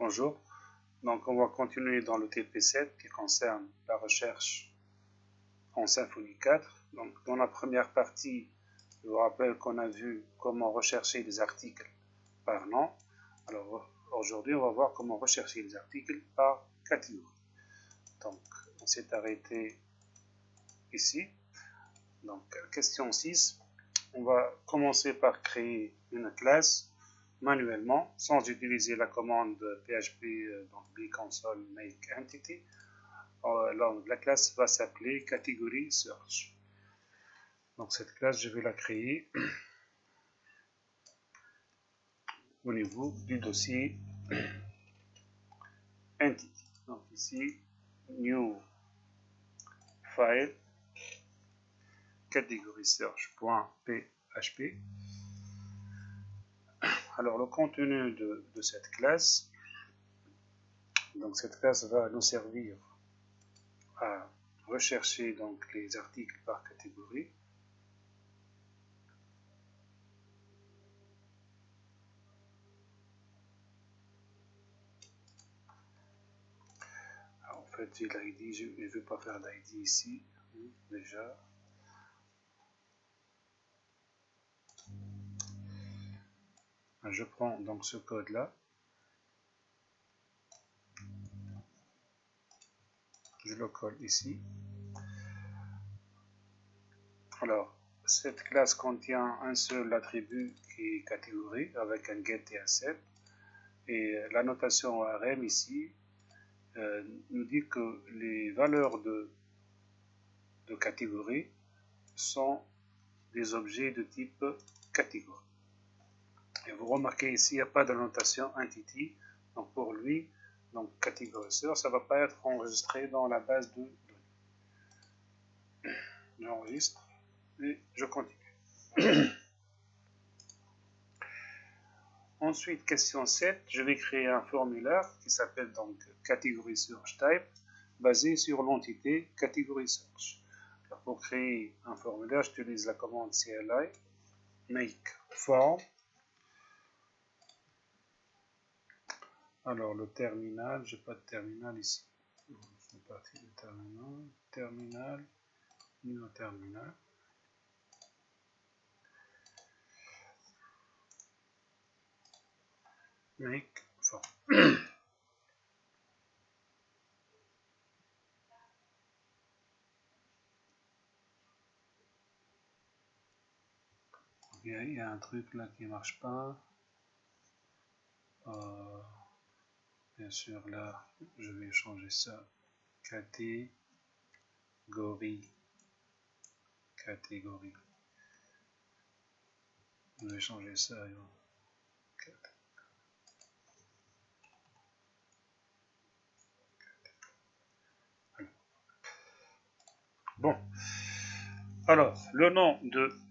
Bonjour, donc on va continuer dans le TP7 qui concerne la recherche en Symfony 4. Donc dans la première partie, je vous rappelle qu'on a vu comment rechercher des articles par nom. Alors aujourd'hui, on va voir comment rechercher les articles par catégorie. Donc on s'est arrêté ici. Donc question 6, on va commencer par créer une classe manuellement sans utiliser la commande PHP donc bconsole make entity. Alors, la classe va s'appeler category search. Donc cette classe, je vais la créer au niveau du dossier entity. Donc ici, new file category search.php. Alors le contenu de cette classe, donc cette classe va nous servir à rechercher donc les articles par catégorie. Alors, en fait, j'ai l'ID, je ne veux pas faire d'ID ici, déjà. Je prends donc ce code là, je le colle ici. Alors cette classe contient un seul attribut qui est catégorie avec un get et un set, et la notation ORM ici nous dit que les valeurs de catégorie sont des objets de type catégorie. Et vous remarquez ici, il n'y a pas de notation entity. Donc pour lui, donc catégorie search, ça ne va pas être enregistré dans la base de données. J'enregistre et je continue. Ensuite, question 7, je vais créer un formulaire qui s'appelle donc category search type, basé sur l'entité category search. Alors, pour créer un formulaire, j'utilise la commande CLI make form. Alors le terminal, je n'ai pas de terminal ici. C'est parti du terminal. Terminal, new terminal. Make form. Il y a un truc là qui ne marche pas. Bien sûr, là, je vais changer ça. Catégorie. Je vais changer ça. Bon. Alors, le nom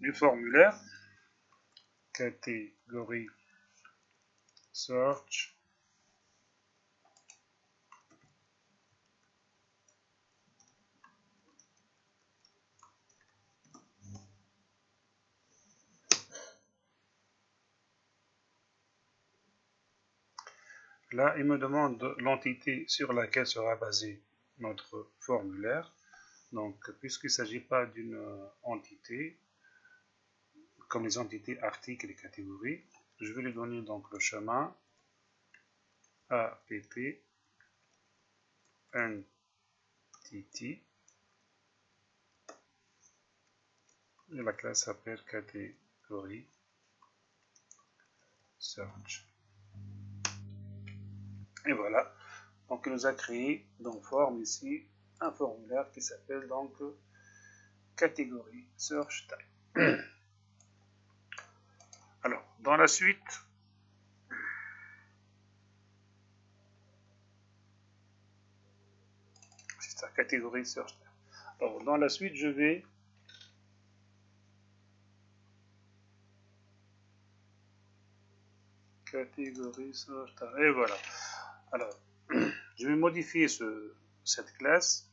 du formulaire. Catégorie search. Là, il me demande l'entité sur laquelle sera basé notre formulaire. Donc, puisqu'il ne s'agit pas d'une entité, comme les entités articles et catégories, je vais lui donner donc le chemin app entity. Et la classe s'appelle catégorie search. Et voilà, donc il nous a créé dans forme ici un formulaire qui s'appelle donc catégorie search type. Alors, dans la suite, c'est ça, catégorie search type. Alors, dans la suite, je vais catégorie search type. Et voilà. Alors, je vais modifier cette classe.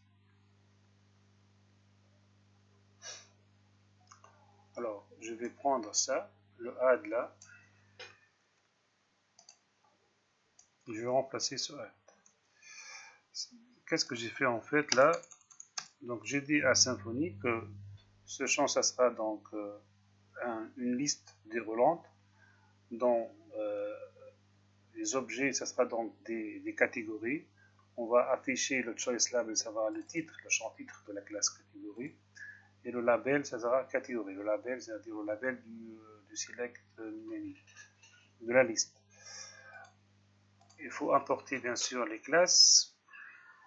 Alors, je vais prendre ça, le add là. je vais remplacer ce alt. Qu'est-ce que j'ai fait en fait là? Donc j'ai dit à Symfony que ce champ, ça sera donc une liste déroulante dont les objets, ça sera donc des catégories. On va afficher le choice label, ça va le titre, le champ titre de la classe catégorie. Et le label, ça sera catégorie. Le label, c'est-à-dire le label du select menu, de la liste. Il faut importer bien sûr les classes.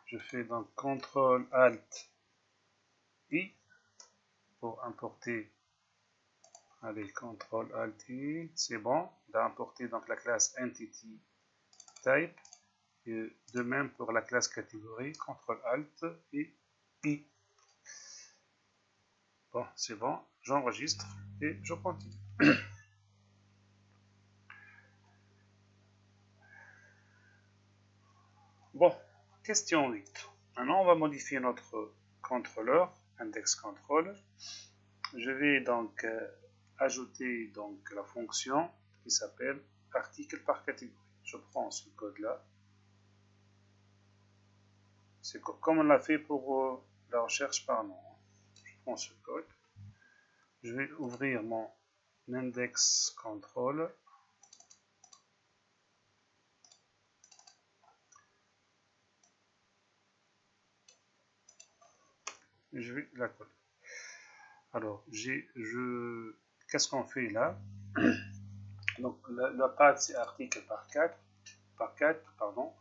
Je fais donc CTRL ALT I pour importer. Allez, CTRL ALT I, c'est bon. On a importé donc la classe Entity Type. Et de même pour la classe catégorie, CTRL ALT et I. Bon, c'est bon, j'enregistre et je continue. Bon, question 8. Maintenant, on va modifier notre contrôleur, index control. Je vais donc ajouter donc la fonction qui s'appelle article par catégorie. Je prends ce code-là. C'est comme on l'a fait pour la recherche par nom. Je prends ce code. Je vais ouvrir mon index control. Je vais la coller. Alors, qu'est-ce qu'on fait là? Donc, la path, c'est article par 4, pardon.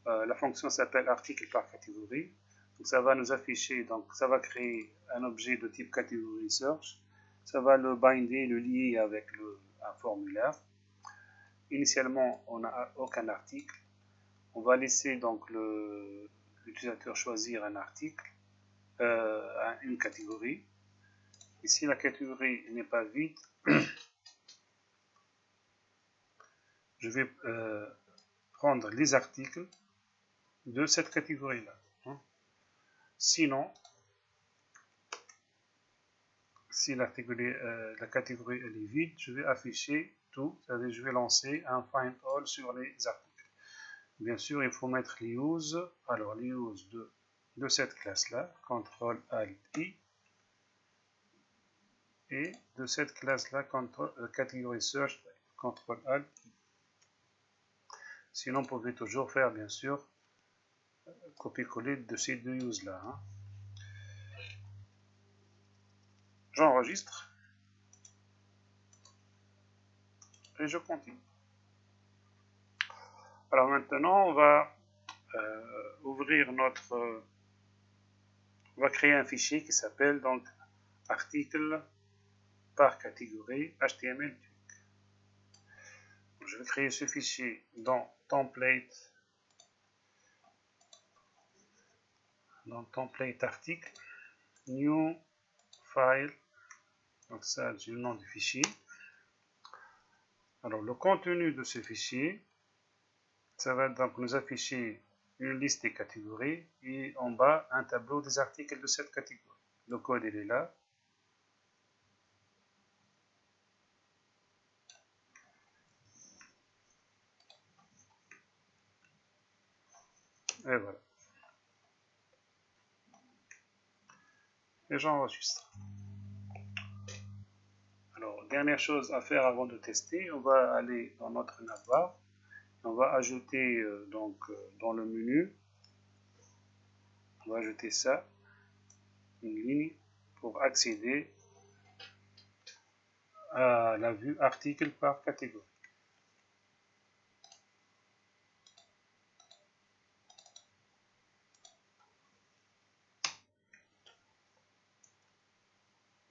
La fonction s'appelle article par catégorie. Donc, ça va nous afficher, donc ça va créer un objet de type catégorie search. Ça va le binder, le lier avec un formulaire. Initialement, on n'a aucun article. On va laisser donc l'utilisateur choisir un article, une catégorie. Et si la catégorie n'est pas vide, je vais prendre les articles de cette catégorie-là. Sinon, si la catégorie elle est vide, je vais afficher tout, c'est-à-dire je vais lancer un find all sur les articles. Bien sûr, il faut mettre les use. Alors, les use de cette classe-là, CTRL ALT I, et de cette classe-là, catégorie search, CTRL ALT I. Sinon, vous pouvez toujours faire, bien sûr, copier-coller de ces deux uses-là. J'enregistre et je continue. Alors maintenant, on va ouvrir on va créer un fichier qui s'appelle donc article par catégorie HTML. Je vais créer ce fichier dans template article, new file. Donc ça, c'est le nom du fichier. Alors le contenu de ce fichier, ça va donc nous afficher une liste des catégories et en bas un tableau des articles de cette catégorie. Le code il est là. Et voilà. Et j'enregistre. Alors, dernière chose à faire avant de tester, on va aller dans notre navbar. On va ajouter dans le menu, on va ajouter ça, une ligne pour accéder à la vue article par catégorie.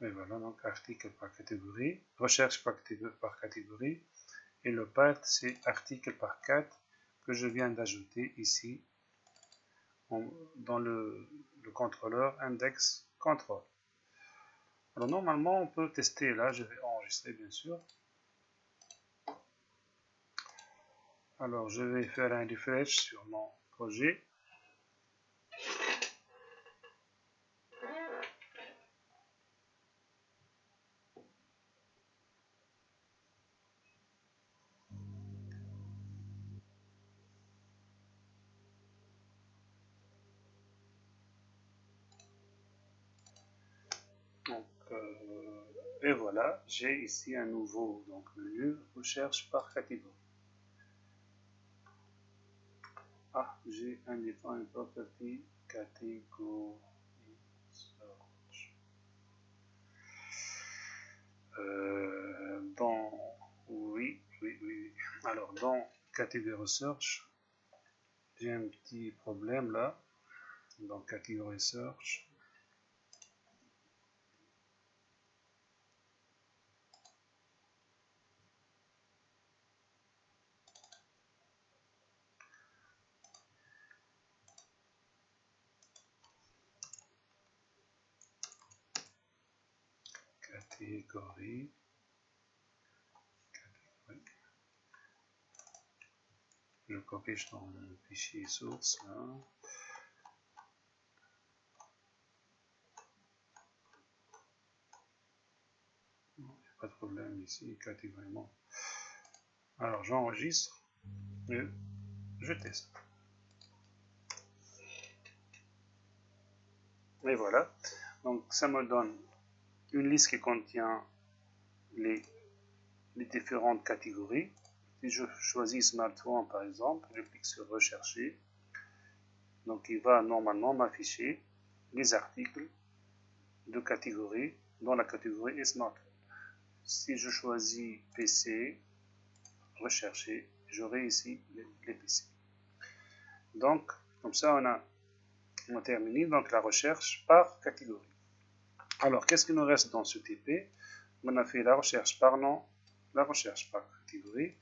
Et voilà, donc article par catégorie, recherche par catégorie, et le path c'est article par 4 que je viens d'ajouter ici dans le contrôleur index control. Alors normalement on peut tester là, je vais enregistrer bien sûr. Alors je vais faire un refresh sur mon projet. Et voilà, j'ai ici un nouveau menu, recherche par catégorie. Ah, j'ai un define property catégorie search. Oui. Alors, dans catégorie search, j'ai un petit problème là. Dans catégorie search, catégorie. Je copie dans le fichier source là. Il n'y a pas de problème ici, catégorie. Alors j'enregistre et je teste. Et voilà. Donc ça me donne une liste qui contient les différentes catégories. Si je choisis smartphone par exemple, je clique sur rechercher. Donc il va normalement m'afficher les articles de catégorie dans la catégorie smartphone. Si je choisis PC, rechercher, j'aurai ici les PC. Donc comme ça on a terminé donc la recherche par catégorie. Alors qu'est-ce qu'il nous reste dans ce TP? On a fait la recherche par nom, la recherche par catégorie,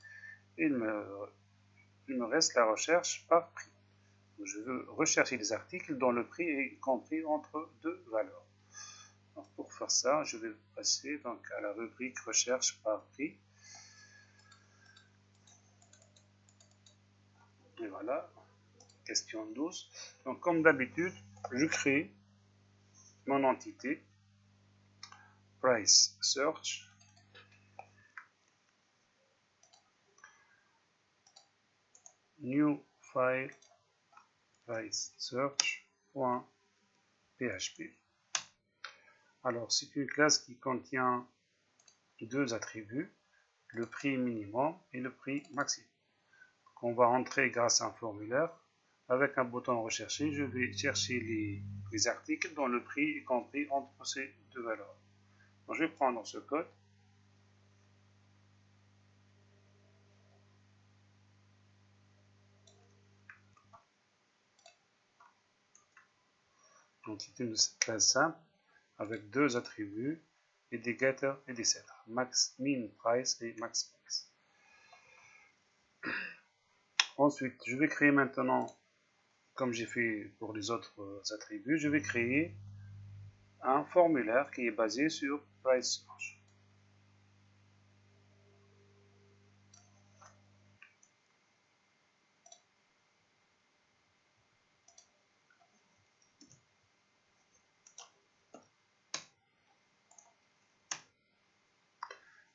et il me reste la recherche par prix. Je veux rechercher des articles dont le prix est compris entre deux valeurs. Donc pour faire ça, je vais passer donc à la rubrique recherche par prix. Et voilà, question 12. Donc comme d'habitude, je crée mon entité price search. New file price search.php. Alors c'est une classe qui contient deux attributs, le prix minimum et le prix maximum, qu'on va entrer grâce à un formulaire. Avec un bouton rechercher, je vais chercher les articles dont le prix est compris entre ces deux valeurs. Donc, je vais prendre ce code. Donc c'est une classe simple avec deux attributs et des getters et des setters, max, min, price et max, max. Ensuite, je vais créer maintenant, comme j'ai fait pour les autres attributs, je vais créer un formulaire qui est basé sur price search.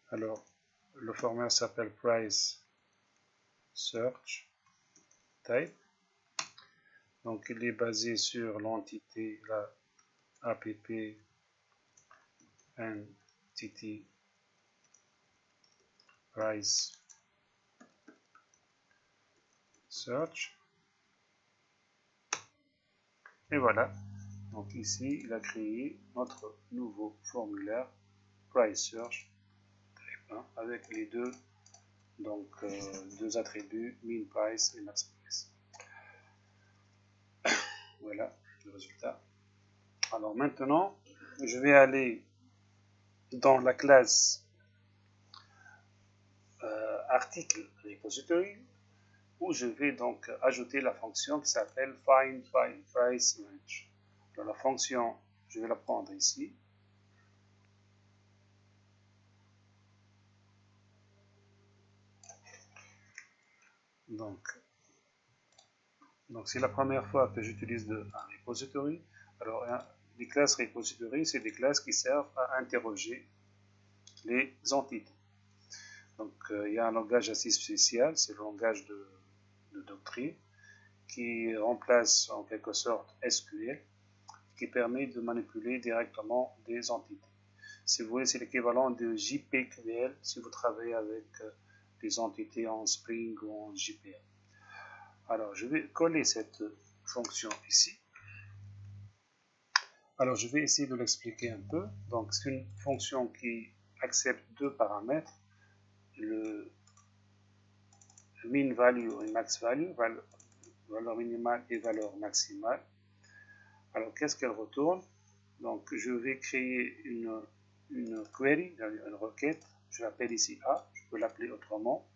Alors, le formulaire s'appelle price search type. Donc, il est basé sur l'entité, la app entity price search. Et voilà. Donc ici, il a créé notre nouveau formulaire price search type 1 avec les deux, deux attributs min price et max price. Voilà le résultat. Alors maintenant, je vais aller dans la classe article repository où je vais donc ajouter la fonction qui s'appelle find price range. Alors la fonction, je vais la prendre ici. Donc c'est la première fois que j'utilise un repository. Alors les classes repository, c'est des classes qui servent à interroger les entités. Donc il y a un langage assez spécial, c'est le langage de doctrine, qui remplace en quelque sorte SQL, qui permet de manipuler directement des entités. Si vous voulez, c'est l'équivalent de JPQL si vous travaillez avec des entités en Spring ou en JPL. Alors, je vais coller cette fonction ici. Alors, je vais essayer de l'expliquer un peu. Donc, c'est une fonction qui accepte deux paramètres, le min value et max value, valeur minimale et valeur maximale. Alors, qu'est-ce qu'elle retourne? Donc, je vais créer une query, une requête. Je l'appelle ici A, je peux l'appeler autrement.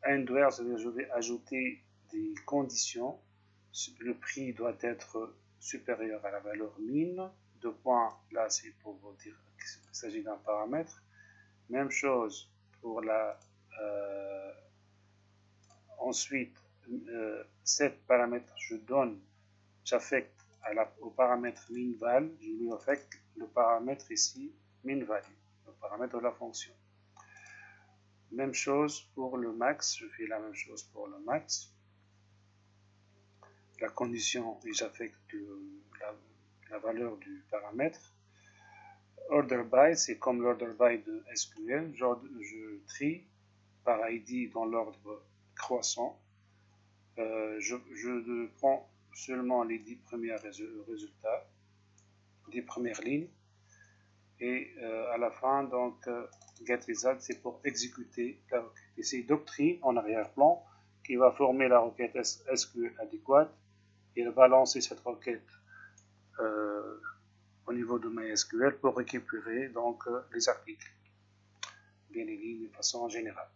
Endware, c'est-à-dire je vais ajouter des conditions. Le prix doit être supérieur à la valeur min. Deux points, là c'est pour vous dire qu'il s'agit d'un paramètre. Même chose pour la ensuite, cet paramètre, j'affecte au paramètre minval, je lui affecte le paramètre ici minvalue, le paramètre de la fonction. Même chose pour le max, je fais la même chose pour le max. La condition, et j'affecte la valeur du paramètre. Order by, c'est comme l'order by de SQL, je trie par ID dans l'ordre croissant. Je prends seulement les 10 premiers résultats, 10 premières lignes. Et à la fin, donc, getResult, c'est pour exécuter la requête. Et c'est Doctrine en arrière-plan qui va former la requête SQL adéquate et elle va lancer cette requête au niveau de MySQL pour récupérer donc les articles, bien les lignes de façon générale.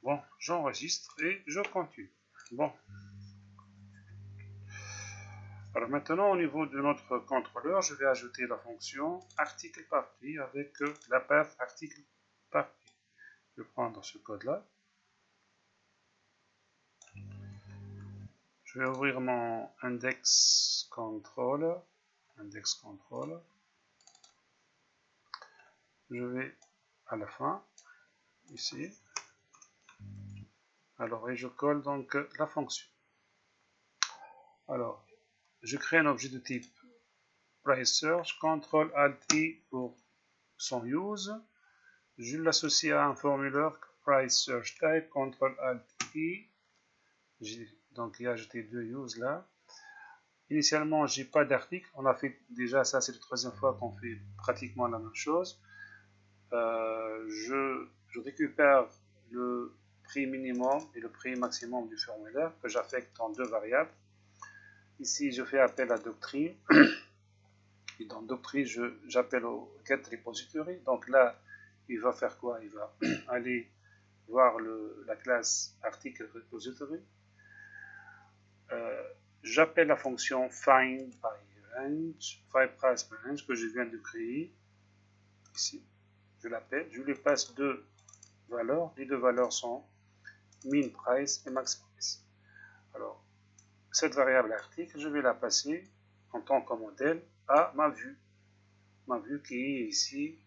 Bon, j'enregistre et je continue. Bon. Alors maintenant, au niveau de notre contrôleur, je vais ajouter la fonction article par prix avec la path article par prix. Je vais prendre ce code-là. Je vais ouvrir mon index controller. Je vais à la fin, ici. Alors, et je colle donc la fonction. Alors, je crée un objet de type price search, CTRL ALT I pour son use. Je l'associe à un formulaire price search type, CTRL ALT I. Donc, il y a ajouté deux use là. Initialement, j'ai pas d'article. On a fait déjà ça, c'est la troisième fois qu'on fait pratiquement la même chose. Je récupère le prix minimum et le prix maximum du formulaire que j'affecte en deux variables. Ici, je fais appel à Doctrine. Et dans Doctrine, j'appelle au getRepository. Donc là, il va faire quoi? Il va aller voir la classe article repository. J'appelle la fonction find price by range que je viens de créer. Ici, je l'appelle. Je lui passe deux valeurs. Les deux valeurs sont min price et max price. Alors, cette variable article, je vais la passer en tant que modèle à ma vue. Ma vue qui est ici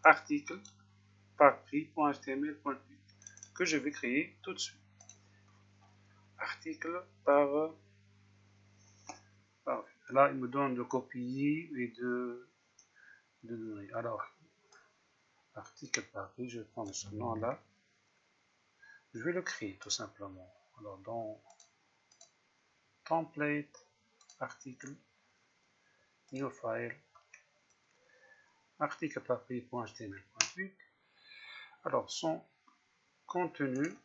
article par prix.html.8 que je vais créer tout de suite. Article par là, il me donne de copier et de donner. Alors, article par prix, je vais prendre ce nom-là. Je vais le créer tout simplement. Alors, dans template, article, new file, article par prix.html.8. Alors, son contenu,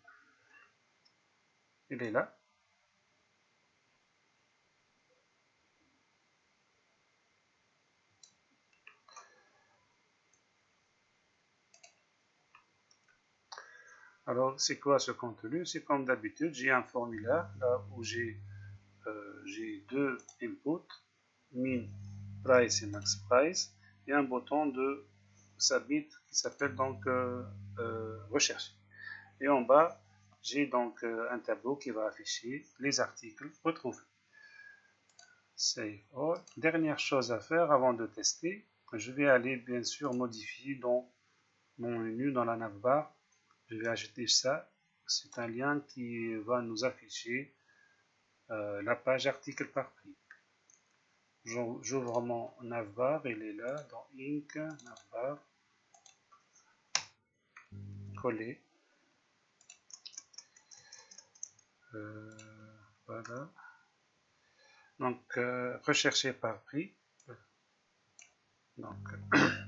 il est là. Alors, c'est quoi ce contenu? C'est comme d'habitude, j'ai un formulaire là où j'ai deux inputs, min price et max price, et un bouton de submit qui s'appelle donc rechercher. Et en bas, j'ai donc un tableau qui va afficher les articles retrouvés. Save all. Dernière chose à faire avant de tester, je vais aller bien sûr modifier dans mon menu dans la navbar. Je vais ajouter ça. C'est un lien qui va nous afficher la page article par prix. j'ouvre mon navbar, il est là, dans Ink, navbar, coller. Voilà. Donc, rechercher par prix. Donc,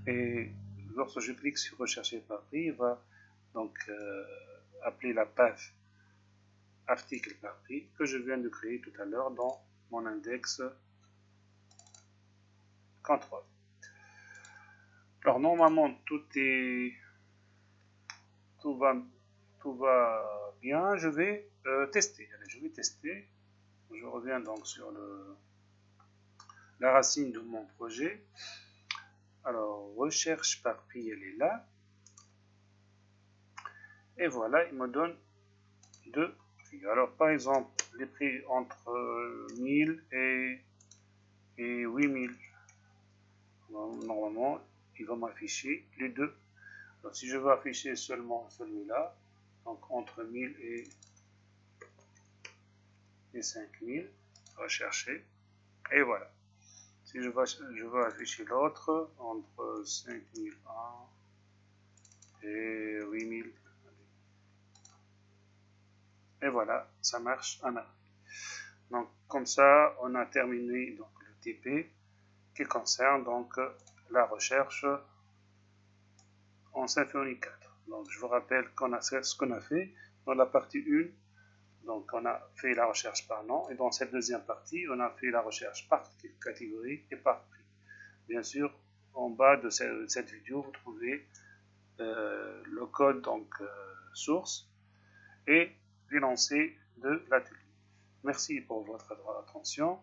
et lorsque je clique sur rechercher par prix, il va donc appeler la page article par prix que je viens de créer tout à l'heure dans mon index contrôle. Alors normalement tout va bien. Je vais tester. Allez, je vais tester. Je reviens donc sur la racine de mon projet. Alors recherche par prix, elle est là. Et voilà, il me donne deux prix. Alors par exemple, les prix entre 1000 et 8000. Normalement, il va m'afficher les deux. Alors, si je veux afficher seulement celui-là, donc entre 1000 et 5000, rechercher, et voilà. Si je veux afficher l'autre, entre 5001 et 8000, et voilà, ça marche en un. Donc, comme ça, on a terminé donc, le TP qui concerne donc la recherche en Symfony 4. Donc, je vous rappelle ce qu'on a fait dans la partie 1. Donc, on a fait la recherche par nom. Et dans cette deuxième partie, on a fait la recherche par catégorie et par prix. Bien sûr, en bas de cette vidéo, vous trouvez le code donc, source et l'énoncé de l'atelier. Merci pour votre attention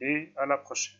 et à la prochaine.